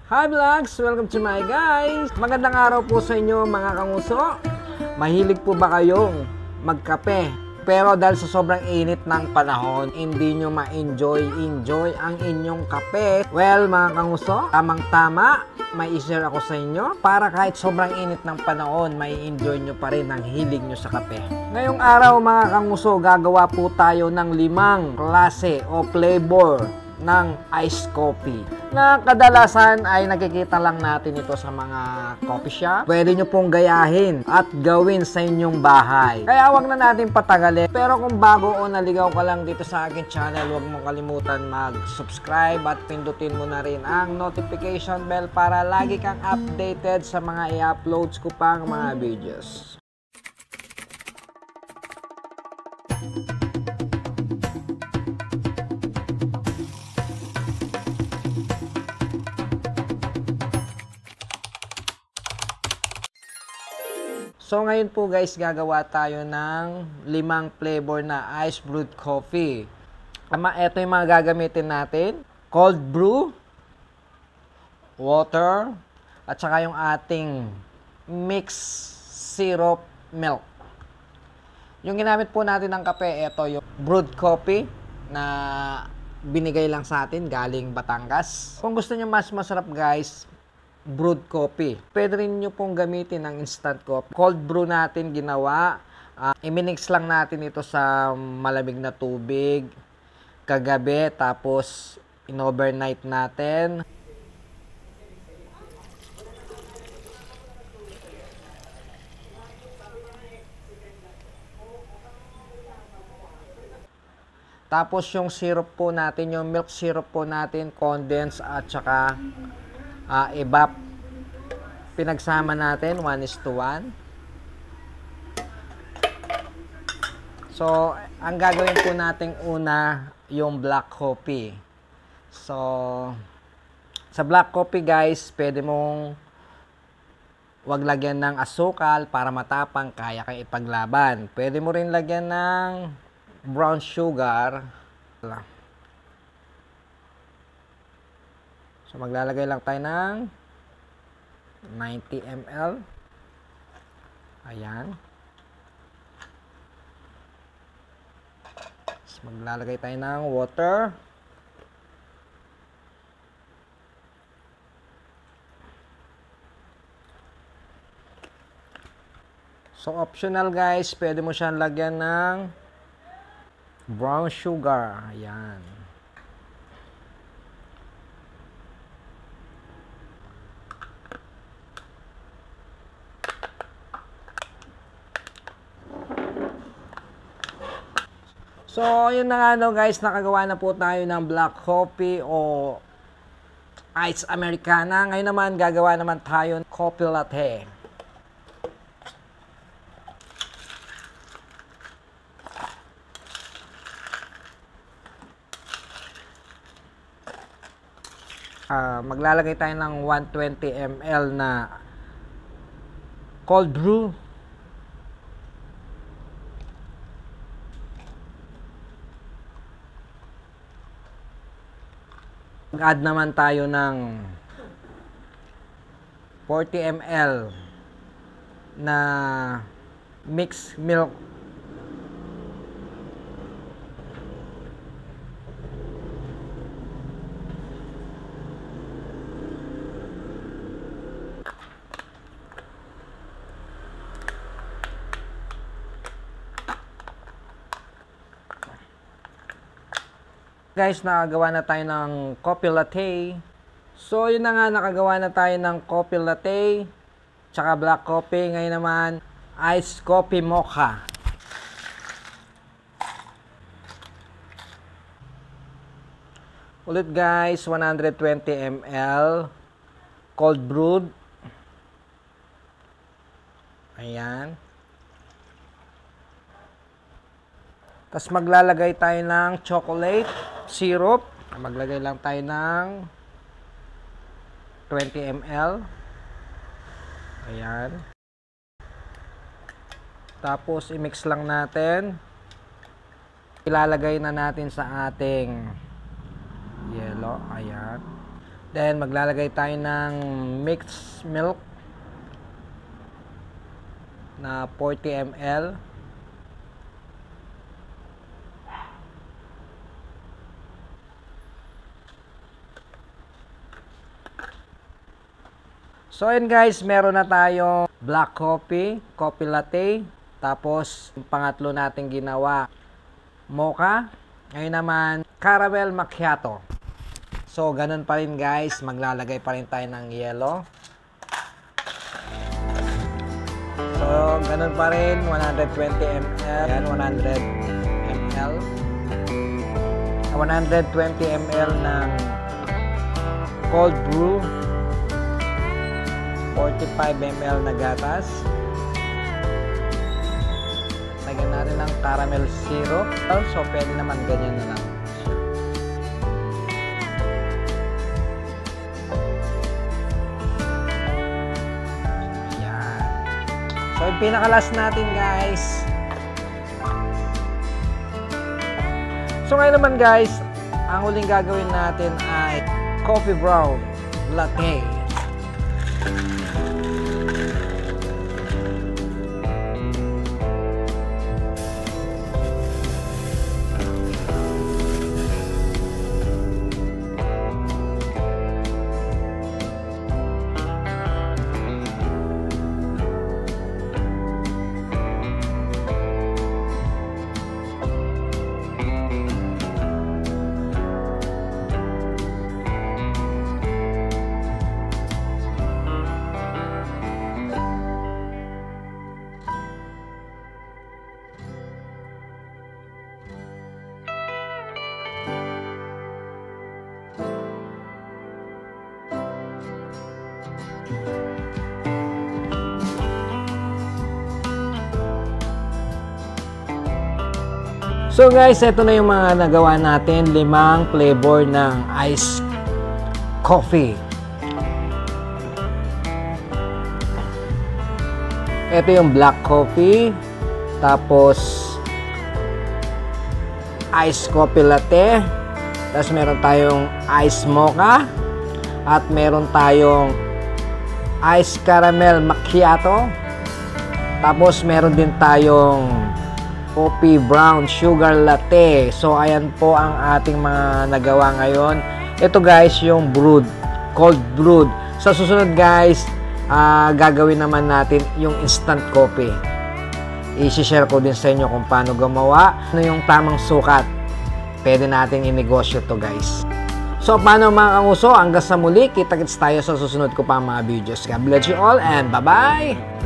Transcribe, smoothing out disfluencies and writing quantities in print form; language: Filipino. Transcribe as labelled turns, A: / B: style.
A: Hi vlogs! Welcome to my guys! Magandang araw po sa inyo mga kanguso. Mahilig po ba kayong magkape? Pero dahil sa sobrang init ng panahon, hindi nyo ma-enjoy ang inyong kape. Well mga kanguso, tamang-tama, may i-share ako sa inyo para kahit sobrang init ng panahon, may enjoy nyo pa rin ang hilig nyo sa kape. Ngayong araw mga kanguso, gagawa po tayo ng 5 klase o flavor ng iced coffee na kadalasan ay nakikita lang natin ito sa mga coffee shop. Pwede nyo pong gayahin at gawin sa inyong bahay. Kaya wag na natin patagalin. Pero kung bago o naligaw ka lang dito sa akin channel, wag mong kalimutan mag-subscribe at pindutin mo na rin ang notification bell para lagi kang updated sa mga i-uploads ko pang mga videos. So ngayon po guys, gagawa tayo ng 5 flavor na ice brewed coffee. Ito yung mga gagamitin natin. Cold brew, water, at saka yung ating mixed syrup milk. Yung ginamit po natin ng kape, ito yung brewed coffee na binigay lang sa atin galing Batangas. Kung gusto nyo mas masarap guys, brewed coffee. Pwede rin nyo pong gamitin ng instant coffee. Cold brew natin ginawa. I-mix lang natin ito sa malamig na tubig kagabi. Tapos, in-overnight natin. Tapos, yung syrup po natin, yung milk syrup po natin, condensed at saka evap, pinagsama natin 1:1. So, ang gagawin po natin una yung black coffee. So, sa black coffee guys, pwede mong wag lagyan ng asukal para matapang, kaya kang ipaglaban. Pwede mo rin lagyan ng brown sugar. So, maglalagay lang tayo ng 90 ml. Ayan. So, maglalagay tayo ng water. So, optional guys, pwede mo siyang lagyan ng brown sugar. Ayan. So, yun na nga guys, nakagawa na po tayo ng black coffee o ice americana. Ngayon naman, gagawa naman tayo ng coffee latte. Maglalagay tayo ng 120 ml na cold brew. Mag-add naman tayo ng 40 ml na mixed milk. Guys, nakagawa na tayo ng coffee latte. So, yun na nga, nakagawa na tayo ng coffee latte, tsaka black coffee. Ngayon naman, iced coffee mocha. Ulit guys, 120 ml cold brewed. Ayan. Tapos maglalagay tayo ng chocolate syrup. Maglagay lang tayo ng 20 ml. Ayan. Tapos i-mix lang natin. Ilalagay na natin sa ating yellow. Ayan. Then maglalagay tayo ng mixed milk na 40 ml. So yun guys, meron na tayong black coffee, coffee latte. Tapos yung pangatlo natin ginawa, mocha. Ngayon naman, caramel macchiato. So ganun pa rin guys, maglalagay pa rin tayo ng yellow. So ganun pa rin, 120 ml. Yan, 100 ml. 120 ml ng cold brew. 45 ml na gatas. Lagyan natin ng caramel syrup. So, pwede naman ganyan na lang. Yan. So, yung pinakalas natin, guys. So, ngayon naman, guys, ang huling gagawin natin ay coffee brown latte. So guys, ito na yung mga nagawa natin, 5 flavor ng iced coffee. Ito yung black coffee, tapos iced coffee latte, tapos meron tayong iced mocha, at meron tayong iced caramel macchiato, tapos meron din tayong coffee brown sugar latte. So ayan po ang ating mga nagawa ngayon. Ito guys yung brewed, cold brewed. Sa susunod guys, gagawin naman natin yung instant coffee. I-share ko din sa inyo kung paano gumawa, ano yung tamang sukat. Pwede nating inegosyo to guys. So paano mga kanguso, hanggang sa muli, kita-kits tayo sa susunod ko pa mga videos. God bless you all and bye-bye!